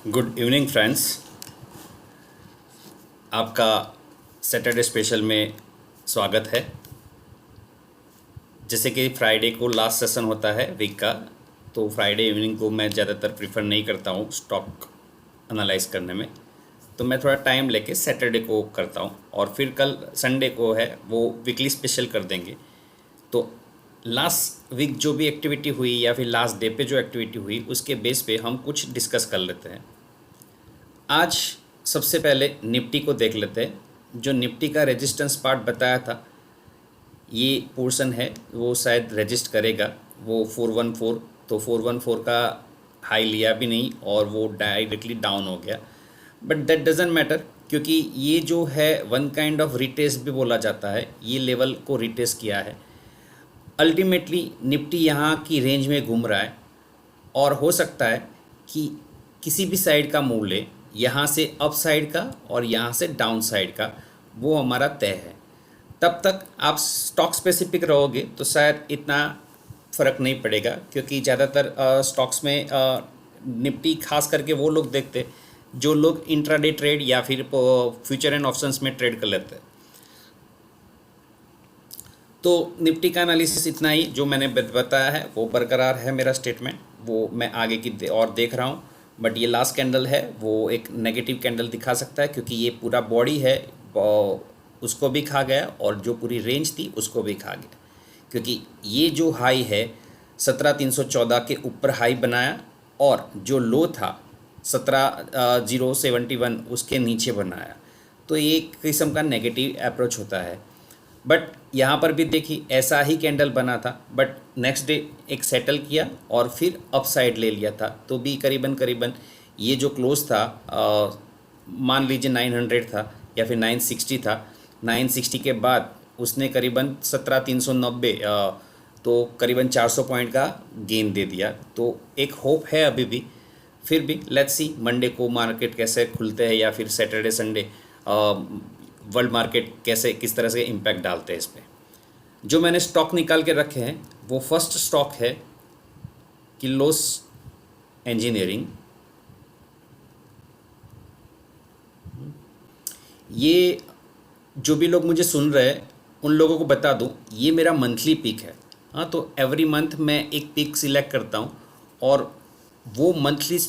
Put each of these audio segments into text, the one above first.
Good evening friends. आपका Saturday special में स्वागत है। जैसे कि फ्राइडे को लास्ट सेशन होता है वीक का, तो फ्राइडे इवनिंग को मैं ज़्यादातर प्रीफर नहीं करता हूँ स्टॉक एनालाइज करने में। तो मैं थोड़ा टाइम लेके सैटरडे को करता हूँ और फिर कल संडे को है वो वीकली स्पेशल कर देंगे। तो लास्ट वीक जो भी एक्टिविटी हुई या फिर लास्ट डे पे जो एक्टिविटी हुई उसके बेस पे हम कुछ डिस्कस कर लेते हैं। आज सबसे पहले निफ्टी को देख लेते हैं। जो निफ्टी का रेजिस्टेंस पार्ट बताया था, ये पोर्शन है वो शायद रेजिस्ट करेगा, वो 414। तो 414 का हाई लिया भी नहीं और वो डायरेक्टली डाउन हो गया, बट दैट डजेंट मैटर क्योंकि ये जो है वन काइंड ऑफ रिटेस्ट भी बोला जाता है। ये लेवल को रिटेस्ट किया है। अल्टीमेटली निफ्टी यहाँ की रेंज में घूम रहा है और हो सकता है कि किसी भी साइड का मूव ले, यहाँ से अप साइड का और यहाँ से डाउन साइड का, वो हमारा तय है। तब तक आप स्टॉक स्पेसिफिक रहोगे तो शायद इतना फ़र्क नहीं पड़ेगा, क्योंकि ज़्यादातर स्टॉक्स में निफ्टी खास करके वो लोग देखते जो लोग इंट्राडे ट्रेड या फिर फ्यूचर एंड ऑप्शंस में ट्रेड कर लेते हैं। तो निफ्टी का एनालिसिस इतना ही जो मैंने बताया है वो बरकरार है। मेरा स्टेटमेंट वो मैं आगे की और देख रहा हूँ, बट ये लास्ट कैंडल है वो एक नेगेटिव कैंडल दिखा सकता है क्योंकि ये पूरा बॉडी है उसको भी खा गया और जो पूरी रेंज थी उसको भी खा गया, क्योंकि ये जो हाई है 17,314 के ऊपर हाई बनाया और जो लो था 17,071 उसके नीचे बनाया। तो ये एक किस्म का नेगेटिव अप्रोच होता है। बट यहाँ पर भी देखिए ऐसा ही कैंडल बना था, बट नेक्स्ट डे एक सेटल किया और फिर अप साइड ले लिया था। तो भी करीबन ये जो क्लोज था मान लीजिए 900 था या फिर 960 था। 960 के बाद उसने करीबन 17,390 तो करीबन 400 पॉइंट का गेन दे दिया। तो एक होप है अभी भी। फिर भी लेट्स सी मंडे को मार्केट कैसे खुलते हैं या फिर सैटरडे संडे वर्ल्ड मार्केट कैसे किस तरह से इम्पैक्ट डालते हैं इस पर। जो मैंने स्टॉक निकाल के रखे हैं वो फर्स्ट स्टॉक है किलोस इंजीनियरिंग। ये जो भी लोग मुझे सुन रहे हैं उन लोगों को बता दूं, ये मेरा मंथली पिक है। हाँ, तो एवरी मंथ मैं एक पिक सिलेक्ट करता हूँ और वो मंथली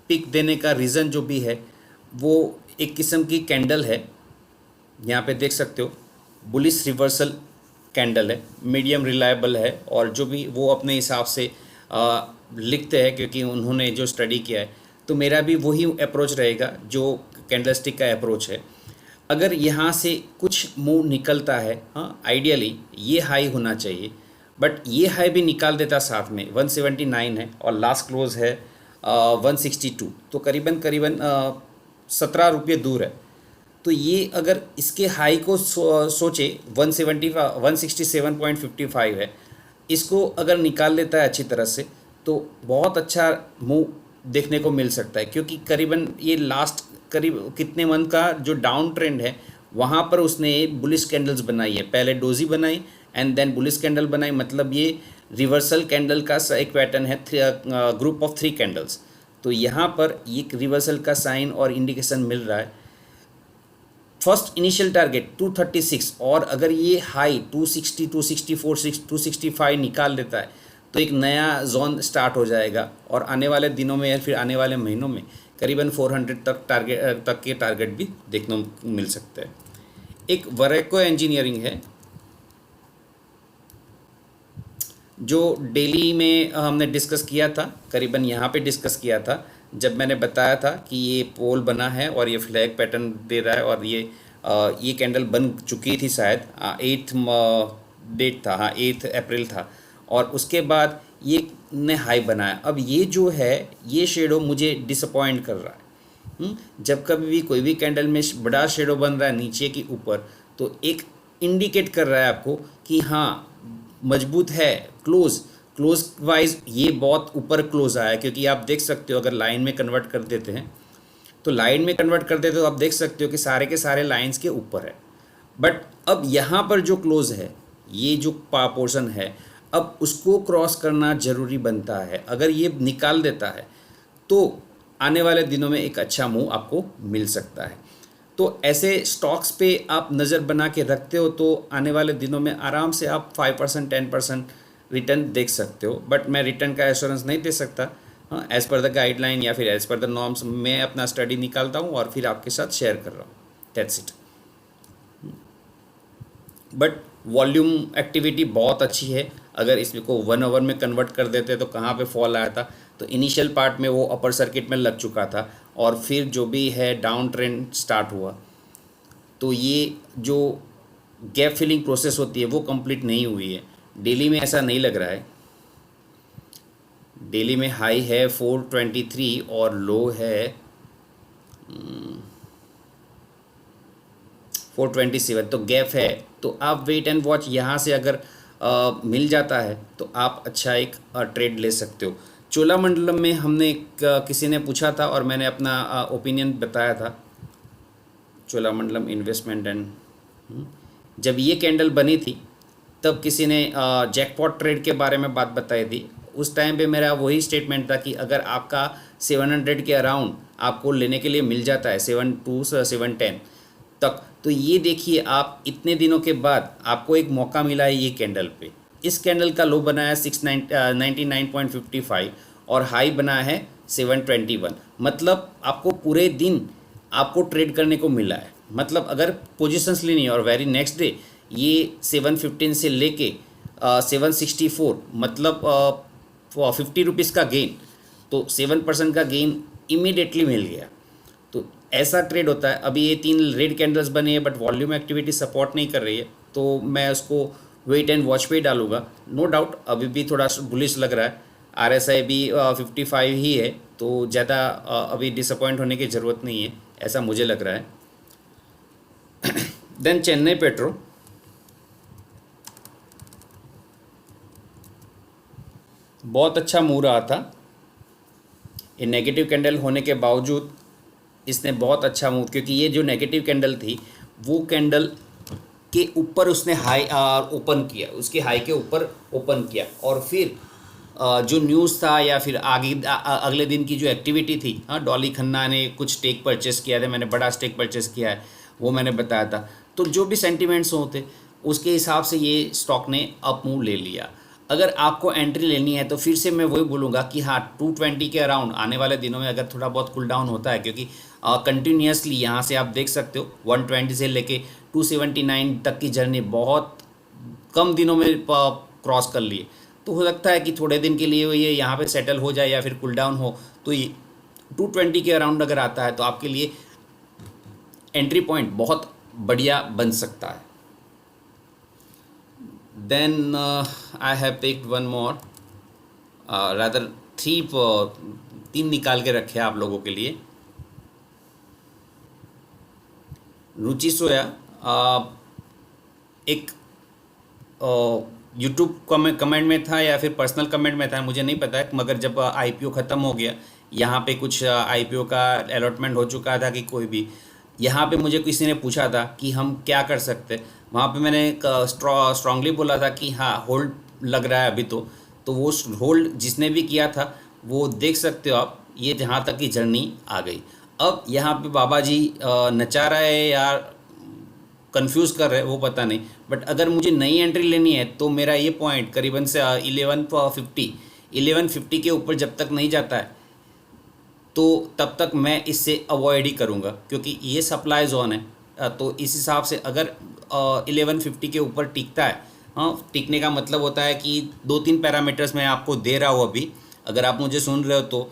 पिक देने का रीज़न जो भी है वो एक किस्म की कैंडल है। यहाँ पे देख सकते हो बुलिश रिवर्सल कैंडल है, मीडियम रिलायबल है और जो भी वो अपने हिसाब से लिखते हैं क्योंकि उन्होंने जो स्टडी किया है। तो मेरा भी वही अप्रोच रहेगा जो कैंडलस्टिक का अप्रोच है। अगर यहाँ से कुछ मूव निकलता है, हाँ आइडियली ये हाई होना चाहिए, बट ये हाई भी निकाल देता साथ में 179 है और लास्ट क्लोज है 162, तो करीबन 17 रुपये दूर है। तो ये अगर इसके हाई को सोचे 167.55 है, इसको अगर निकाल लेता है अच्छी तरह से तो बहुत अच्छा मूव देखने को मिल सकता है, क्योंकि करीबन ये लास्ट करीब कितने मंथ का जो डाउन ट्रेंड है वहाँ पर उसने बुलिश कैंडल्स बनाई है। पहले डोजी बनाई एंड देन बुलिश कैंडल बनाई, मतलब ये रिवर्सल कैंडल का एक पैटर्न है, ग्रुप ऑफ 3 कैंडल्स। तो यहाँ पर ये रिवर्सल का साइन और इंडिकेशन मिल रहा है। फर्स्ट इनिशियल टारगेट 236 और अगर ये हाई 260, 264, 265 निकाल देता है तो एक नया जोन स्टार्ट हो जाएगा और आने वाले दिनों में या फिर आने वाले महीनों में करीबन 400 तक के टारगेट भी देखने को मिल सकते हैं। एक वरेको इंजीनियरिंग है जो डेली में हमने डिस्कस किया था, करीबन यहाँ पे डिस्कस किया था जब मैंने बताया था कि ये पोल बना है और ये फ्लैग पैटर्न दे रहा है और ये कैंडल बन चुकी थी शायद 8th डेट था, हाँ 8 अप्रैल था, और उसके बाद ये ने हाई बनाया। अब ये जो है ये शेडो मुझे डिसअपॉइंट कर रहा है। जब कभी भी कोई भी कैंडल में बड़ा शेडो बन रहा है नीचे की ऊपर, तो एक इंडिकेट कर रहा है आपको कि हाँ मजबूत है। क्लोज वाइज ये बहुत ऊपर क्लोज आया है, क्योंकि आप देख सकते हो अगर लाइन में कन्वर्ट कर देते हैं तो लाइन में कन्वर्ट कर देते हो आप देख सकते हो कि सारे के सारे लाइंस के ऊपर है। बट अब यहाँ पर जो क्लोज है ये जो पोर्शन है अब उसको क्रॉस करना ज़रूरी बनता है। अगर ये निकाल देता है तो आने वाले दिनों में एक अच्छा मूव आपको मिल सकता है। तो ऐसे स्टॉक्स पे आप नज़र बना के रखते हो तो आने वाले दिनों में आराम से आप 5% 10% रिटर्न देख सकते हो। बट मैं रिटर्न का एश्योरेंस नहीं दे सकता। हाँ, एज़ पर द गाइडलाइन या फिर एज़ पर द नॉर्म्स मैं अपना स्टडी निकालता हूँ और फिर आपके साथ शेयर कर रहा हूँ। That's it. But volume activity बहुत अच्छी है। अगर इसको 1 आवर में कन्वर्ट कर देते तो कहाँ पे फॉल आया था, तो इनिशियल पार्ट में वो अपर सर्किट में लग चुका था और फिर जो भी है डाउन ट्रेंड स्टार्ट हुआ। तो ये जो गैप फिलिंग प्रोसेस होती है वो कंप्लीट नहीं हुई है। डेली में ऐसा नहीं लग रहा है। डेली में हाई है 423 और लो है 427, तो गैप है। तो आप वेट एंड वॉच, यहाँ से अगर मिल जाता है तो आप अच्छा एक ट्रेड ले सकते हो। चोलामंडलम में हमने किसी ने पूछा था और मैंने अपना ओपिनियन बताया था। चोलामंडलम इन्वेस्टमेंट एंड जब ये कैंडल बनी थी तब किसी ने जैकपॉट ट्रेड के बारे में बात बताई थी। उस टाइम पे मेरा वही स्टेटमेंट था कि अगर आपका 700 के अराउंड आपको लेने के लिए मिल जाता है 7 तक, तो ये देखिए आप इतने दिनों के बाद आपको एक मौका मिला है ये कैंडल पे। इस कैंडल का लो बना है 699.55 और हाई बना है 721। मतलब आपको पूरे दिन आपको ट्रेड करने को मिला है। मतलब अगर पोजीशंस लेनी है और वेरी नेक्स्ट डे ये 715 से लेके 764, मतलब 50 रुपीज़ का गेन, तो 7% का गेन इमीडिएटली मिल गया। तो ऐसा ट्रेड होता है। अभी ये 3 रेड कैंडल्स बनी है बट वॉल्यूम एक्टिविटी सपोर्ट नहीं कर रही है, तो मैं उसको वेट एंड वॉच पे ही डालूंगा। नो डाउट अभी भी थोड़ा बुलिश लग रहा है। RSI भी 55 ही है, तो ज़्यादा अभी डिसअपॉइंट होने की ज़रूरत नहीं है, ऐसा मुझे लग रहा है। देन चेन्नई पेट्रो, बहुत अच्छा मूव रहा था। ये नेगेटिव कैंडल होने के बावजूद इसने बहुत अच्छा मूव, क्योंकि ये जो नेगेटिव कैंडल थी वो कैंडल के ऊपर उसने हाई ओपन किया, उसके हाई के ऊपर ओपन किया और फिर जो न्यूज़ था या फिर आगे अगले दिन की जो एक्टिविटी थी, हाँ, डॉली खन्ना ने कुछ स्टेक परचेस किया था, मैंने बड़ा स्टेक परचेस किया है, वो मैंने बताया था। तो जो भी सेंटिमेंट्स होते उसके हिसाब से ये स्टॉक ने अप मूव ले लिया। अगर आपको एंट्री लेनी है तो फिर से मैं वही बोलूँगा कि हाँ, 220 के अराउंड आने वाले दिनों में अगर थोड़ा बहुत कूल डाउन होता है, क्योंकि कंटिन्यूसली यहाँ से आप देख सकते हो 120 से लेके 279 तक की जर्नी बहुत कम दिनों में क्रॉस कर लिए। तो हो सकता है कि थोड़े दिन के लिए ये यहाँ पे सेटल हो जाए या फिर कूल डाउन हो, तो ये 220 के अराउंड अगर आता है तो आपके लिए एंट्री पॉइंट बहुत बढ़िया बन सकता है। Then I have picked one more, rather 3 निकाल के रखे आप लोगों के लिए। रुचि सोया एक यूट्यूब कमेंट में था या फिर पर्सनल कमेंट में था, मुझे नहीं पता है, मगर जब IPO ख़त्म हो गया, यहाँ पे कुछ IPO का अलॉटमेंट हो चुका था कि कोई भी, यहाँ पे मुझे किसी ने पूछा था कि हम क्या कर सकते। वहाँ पे मैंने स्ट्रांगली बोला था कि हाँ, होल्ड लग रहा है अभी। तो वो होल्ड जिसने भी किया था वो देख सकते हो आप, ये जहाँ तक की जर्नी आ गई। अब यहाँ पे बाबा जी नचा रहा है या कंफ्यूज कर रहे हैं वो पता नहीं, बट अगर मुझे नई एंट्री लेनी है तो मेरा ये पॉइंट करीबन से 1150 के ऊपर जब तक नहीं जाता है तो तब तक मैं इससे अवॉइड ही करूँगा, क्योंकि ये सप्लाई जोन है। तो इस हिसाब से अगर 1150 के ऊपर टिकता है, हाँ, टिकने का मतलब होता है कि 2-3 पैरामीटर्स मैं आपको दे रहा हूँ अभी, अगर आप मुझे सुन रहे हो तो,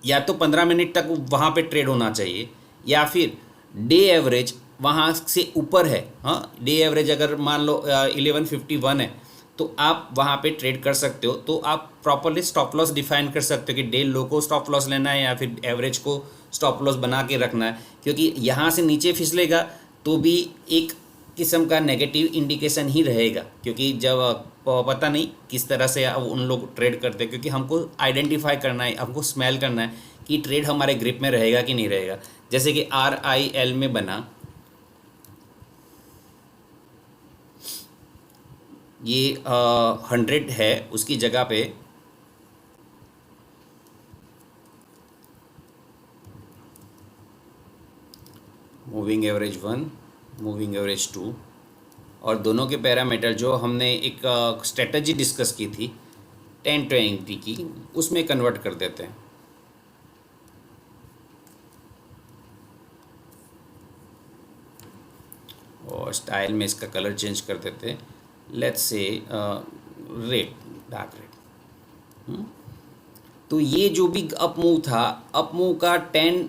या तो 15 मिनट तक वहाँ पे ट्रेड होना चाहिए, या फिर डे एवरेज वहाँ से ऊपर है। हाँ, डे एवरेज अगर मान लो 1151 है तो आप वहाँ पे ट्रेड कर सकते हो। तो आप प्रॉपरली स्टॉप लॉस डिफाइन कर सकते हो कि डे लो को स्टॉप लॉस लेना है या फिर एवरेज को स्टॉप लॉस बना के रखना है, क्योंकि यहाँ से नीचे फिसलेगा तो भी एक किस्म का नेगेटिव इंडिकेशन ही रहेगा, क्योंकि जब पता नहीं किस तरह से उन लोग ट्रेड करते हैं, क्योंकि हमको आइडेंटिफाई करना है, हमको स्मेल करना है कि ट्रेड हमारे ग्रिप में रहेगा कि नहीं रहेगा। जैसे कि RIL में बना ये 100 है, उसकी जगह पे मूविंग एवरेज 1, मूविंग एवरेज 2, और दोनों के पैरामीटर जो हमने एक स्ट्रेटजी डिस्कस की थी 10-20 की, उसमें कन्वर्ट कर देते हैं। और स्टाइल में इसका कलर चेंज कर देते हैं, let's say red, dark red. तो ये जो भी अप मूव था, अप मूव का 10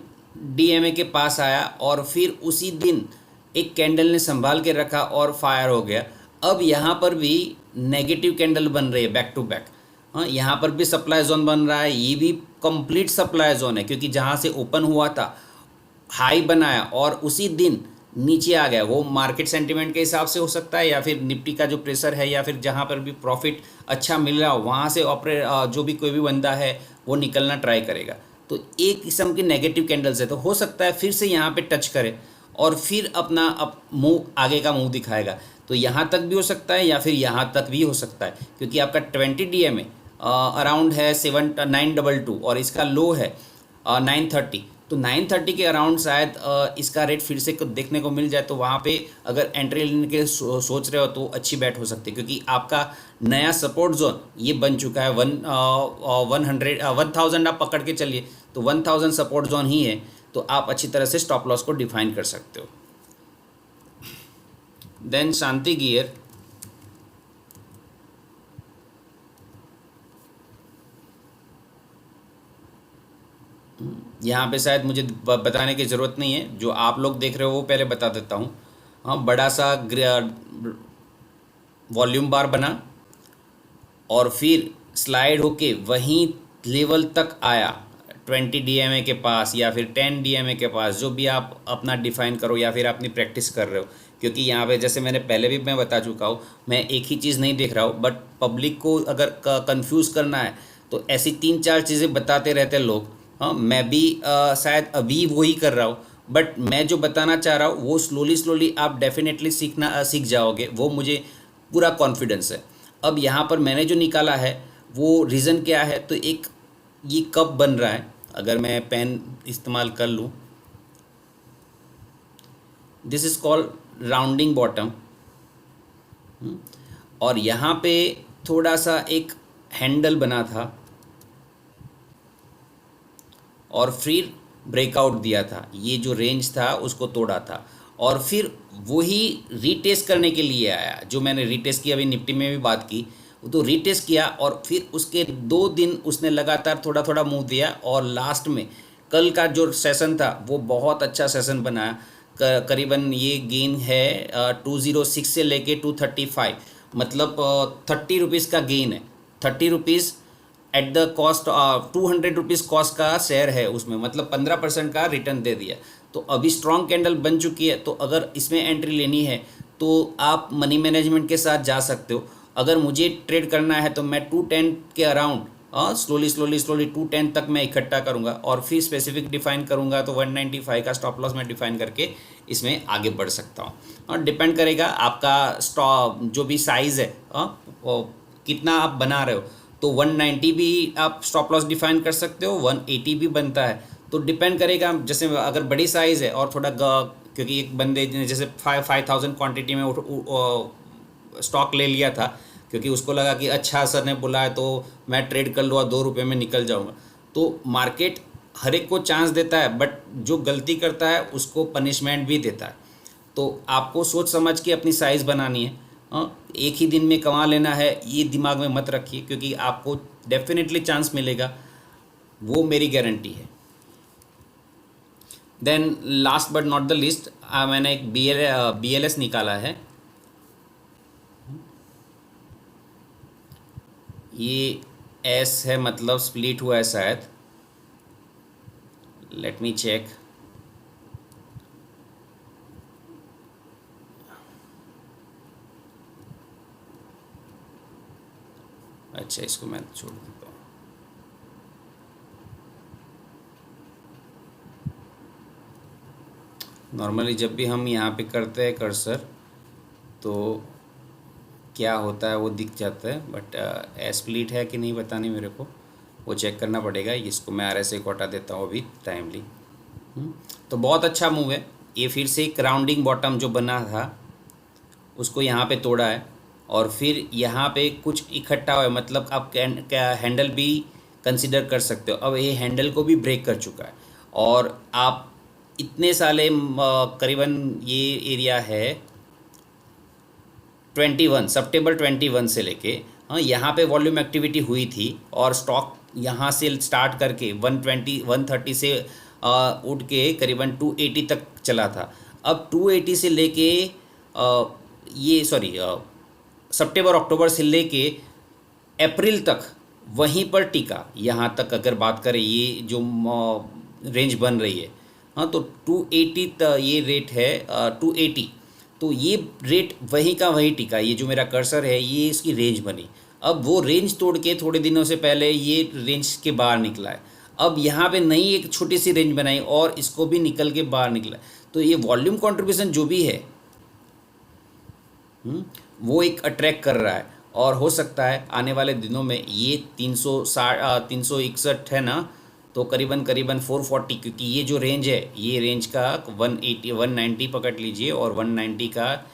DMA के पास आया और फिर उसी दिन एक कैंडल ने संभाल के रखा और फायर हो गया। अब यहाँ पर भी नेगेटिव कैंडल बन रही है बैक टू बैक। हाँ, यहाँ पर भी सप्लाई जोन बन रहा है, ये भी कंप्लीट सप्लाई जोन है, क्योंकि जहाँ से ओपन हुआ था हाई बनाया और उसी दिन नीचे आ गया। वो मार्केट सेंटीमेंट के हिसाब से हो सकता है, या फिर निफ्टी का जो प्रेशर है, या फिर जहाँ पर भी प्रॉफिट अच्छा मिल रहा हो वहाँ से जो भी कोई भी बंदा है वो निकलना ट्राई करेगा। तो एक किस्म की नेगेटिव कैंडल्स है, तो हो सकता है फिर से यहाँ पे टच करे और फिर अपना मुंह आगे का मुंह दिखाएगा। तो यहाँ तक भी हो सकता है या फिर यहाँ तक भी हो सकता है, क्योंकि आपका 20 DMA अराउंड है 922 और इसका लो है 930। तो 930 के अराउंड शायद इसका रेट फिर से देखने को मिल जाए। तो वहाँ पे अगर एंट्री लेने के सोच रहे हो तो अच्छी बैट हो सकती है, क्योंकि आपका नया सपोर्ट जोन ये बन चुका है 1000 आप पकड़ के चलिए, तो 1000 सपोर्ट जोन ही है। तो आप अच्छी तरह से स्टॉप लॉस को डिफाइन कर सकते हो। देन शांति गियर, यहाँ पे शायद मुझे बताने की ज़रूरत नहीं है, जो आप लोग देख रहे हो वो पहले बता देता हूँ। हाँ, बड़ा सा वॉल्यूम बार बना और फिर स्लाइड होके वहीं लेवल तक आया 20 DMA के पास या फिर 10 DMA के पास, जो भी आप अपना डिफ़ाइन करो या फिर अपनी प्रैक्टिस कर रहे हो। क्योंकि यहाँ पे जैसे मैंने पहले भी मैं बता चुका हूँ, मैं एक ही चीज़ नहीं देख रहा हूँ, बट पब्लिक को अगर कंफ्यूज करना है तो ऐसी 3-4 चीज़ें बताते रहते लोग। हाँ, मैं भी शायद अभी वही कर रहा हूँ, बट मैं जो बताना चाह रहा हूँ वो स्लोली आप डेफिनेटली सीख जाओगे, वो मुझे पूरा कॉन्फिडेंस है। अब यहाँ पर मैंने जो निकाला है वो रीज़न क्या है, तो एक ये कब बन रहा है, अगर मैं पेन इस्तेमाल कर लूँ, this is called rounding bottom. और यहाँ पे थोड़ा सा एक हैंडल बना था और फिर ब्रेकआउट दिया था, ये जो रेंज था उसको तोड़ा था और फिर वही रीटेस्ट करने के लिए आया, जो मैंने रीटेस्ट की, अभी निफ्टी में भी बात की, तो रीटेस्ट किया और फिर उसके 2 दिन उसने लगातार थोड़ा मूव दिया और लास्ट में कल का जो सेशन था वो बहुत अच्छा सेशन बनाया। करीबन ये गेन है 206 से लेके 235, मतलब 30 रुपीज़ का गेन है। 30 rupees at the cost 200 rupees cost का शेयर है उसमें, मतलब 15% का रिटर्न दे दिया। तो अभी स्ट्रॉन्ग कैंडल बन चुकी है, तो अगर इसमें एंट्री लेनी है तो आप मनी मैनेजमेंट के साथ जा सकते हो। अगर मुझे ट्रेड करना है तो मैं 210 के अराउंड स्लोली 210 तक मैं इकट्ठा करूंगा और फिर स्पेसिफिक डिफाइन करूंगा, तो 195 का स्टॉप लॉस मैं डिफाइन करके इसमें आगे बढ़ सकता हूँ। और डिपेंड करेगा आपका स्टॉप जो भी साइज़ है कितना आप बना रहे हो, तो 190 भी आप स्टॉप लॉस डिफाइन कर सकते हो, 180 भी बनता है। तो डिपेंड करेगा, जैसे अगर बड़ी साइज़ है और थोड़ा क्योंकि एक बंदे ने जैसे 5000 क्वांटिटी में स्टॉक ले लिया था, क्योंकि उसको लगा कि अच्छा सर ने बोला है तो मैं ट्रेड कर लूँगा, 2 रुपये में निकल जाऊँगा। तो मार्केट हर एक को चांस देता है, बट जो गलती करता है उसको पनिशमेंट भी देता है। तो आपको सोच समझ के अपनी साइज़ बनानी है। एक ही दिन में कमा लेना है ये दिमाग में मत रखिए, क्योंकि आपको डेफिनेटली चांस मिलेगा, वो मेरी गारंटी है। Then last but not the least, मैंने एक BLS निकाला है। ये S है, मतलब स्प्लिट हुआ है शायद, लेट मी चेक। अच्छा, इसको मैं छोड़ देता हूँ। नॉर्मली जब भी हम यहाँ पे करते हैं कर्सर तो क्या होता है वो दिख जाता है, बट स्प्लिट है कि नहीं पता नहीं मेरे को, वो चेक करना पड़ेगा। इसको मैं RSI को हटा देता हूँ अभी टाइमली। तो बहुत अच्छा मूव है, ये फिर से एक राउंडिंग बॉटम जो बना था उसको यहाँ पे तोड़ा है और फिर यहाँ पे कुछ इकट्ठा हुआ है, मतलब आप क्या हैंडल भी कंसिडर कर सकते हो। अब ये हैंडल को भी ब्रेक कर चुका है और आप इतने साले करीबन ये एरिया है 21 सितंबर 21 से लेके, हाँ, यहाँ पे वॉल्यूम एक्टिविटी हुई थी और स्टॉक यहाँ से स्टार्ट करके 120 130 से उठ के करीबन 280 तक चला था। अब 280 से लेके ये सॉरी सितंबर अक्टूबर से लेके अप्रैल तक वहीं पर टिका। यहाँ तक अगर बात करें ये जो रेंज बन रही है, हाँ, तो 280 ये रेट है 280, तो ये रेट वहीं का वहीं टिका। ये जो मेरा कर्सर है ये इसकी रेंज बनी। अब वो रेंज तोड़ के थोड़े दिनों से पहले ये रेंज के बाहर निकला है। अब यहाँ पे नई एक छोटी सी रेंज बनाई और इसको भी निकल के बाहर निकला है। तो ये वॉल्यूम कंट्रीब्यूशन जो भी है वो एक अट्रैक्ट कर रहा है और हो सकता है आने वाले दिनों में ये 361 है ना, तो करीबन 440, क्योंकि ये जो रेंज है ये रेंज का 180 190 पकड़ लीजिए और 190 का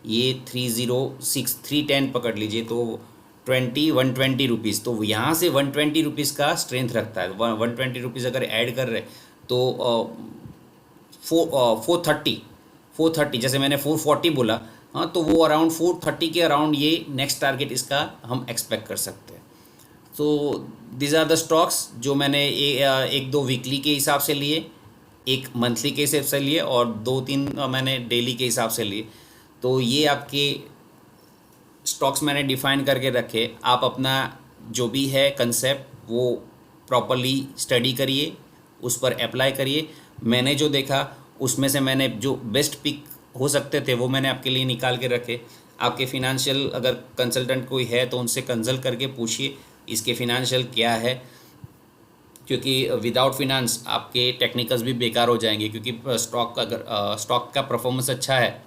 ये 306 310 पकड़ लीजिए, तो 120 रुपीज़। तो यहाँ से 120 रुपीज़ का स्ट्रेंथ रखता है। 120 रुपीज़ अगर ऐड कर रहे तो 430, जैसे मैंने 440 बोला, हाँ, तो वो अराउंड 430 के अराउंड ये नेक्स्ट टारगेट इसका हम एक्सपेक्ट कर सकते हैं। तो दिज आर द स्टॉक्स जो मैंने एक दो वीकली के हिसाब से लिए, एक मंथली के हिसाब से लिए और दो तीन मैंने डेली के हिसाब से लिए। तो ये आपके स्टॉक्स मैंने डिफाइन करके रखे। आप अपना जो भी है कंसेप्ट वो प्रॉपरली स्टडी करिए, उस पर अप्लाई करिए। मैंने जो देखा उसमें से मैंने जो बेस्ट पिक हो सकते थे वो मैंने आपके लिए निकाल के रखे। आपके फिनेंशियल अगर कंसल्टेंट कोई है तो उनसे कंसल्ट करके पूछिए इसके फिनेंशियल क्या है, क्योंकि विदाउट फिनांस आपके टेक्निकल्स भी बेकार हो जाएंगे। क्योंकि स्टॉक का परफॉर्मेंस अच्छा है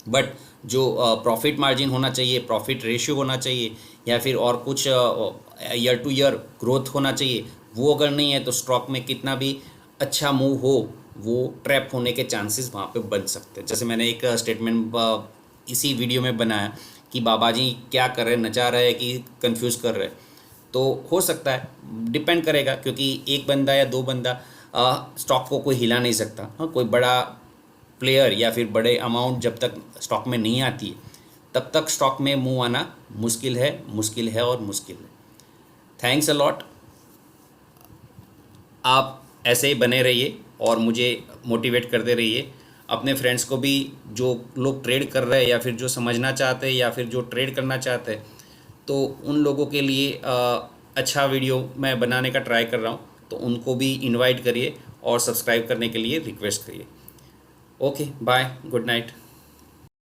बट जो प्रॉफिट मार्जिन होना चाहिए, प्रॉफिट रेशियो होना चाहिए या फिर और कुछ ईयर टू ईयर ग्रोथ होना चाहिए, वो अगर नहीं है तो स्टॉक में कितना भी अच्छा मूव हो वो ट्रैप होने के चांसेस वहाँ पे बन सकते हैं। जैसे मैंने एक स्टेटमेंट इसी वीडियो में बनाया कि बाबा जी क्या कर रहे हैं, नचा रहे हैं कि कंफ्यूज कर रहे हैं। तो हो सकता है, डिपेंड करेगा, क्योंकि एक बंदा या दो बंदा स्टॉक को कोई हिला नहीं सकता। हाँ, कोई बड़ा प्लेयर या फिर बड़े अमाउंट जब तक स्टॉक में नहीं आती है तब तक स्टॉक में मूव आना मुश्किल है और मुश्किल है। Thanks a lot. आप ऐसे ही बने रहिए और मुझे मोटिवेट करते रहिए। अपने फ्रेंड्स को भी, जो लोग ट्रेड कर रहे हैं या फिर जो समझना चाहते हैं या फिर जो ट्रेड करना चाहते हैं, तो उन लोगों के लिए अच्छा वीडियो मैं बनाने का ट्राई कर रहा हूँ, तो उनको भी इनवाइट करिए और सब्सक्राइब करने के लिए रिक्वेस्ट करिए। Okay, bye, good night.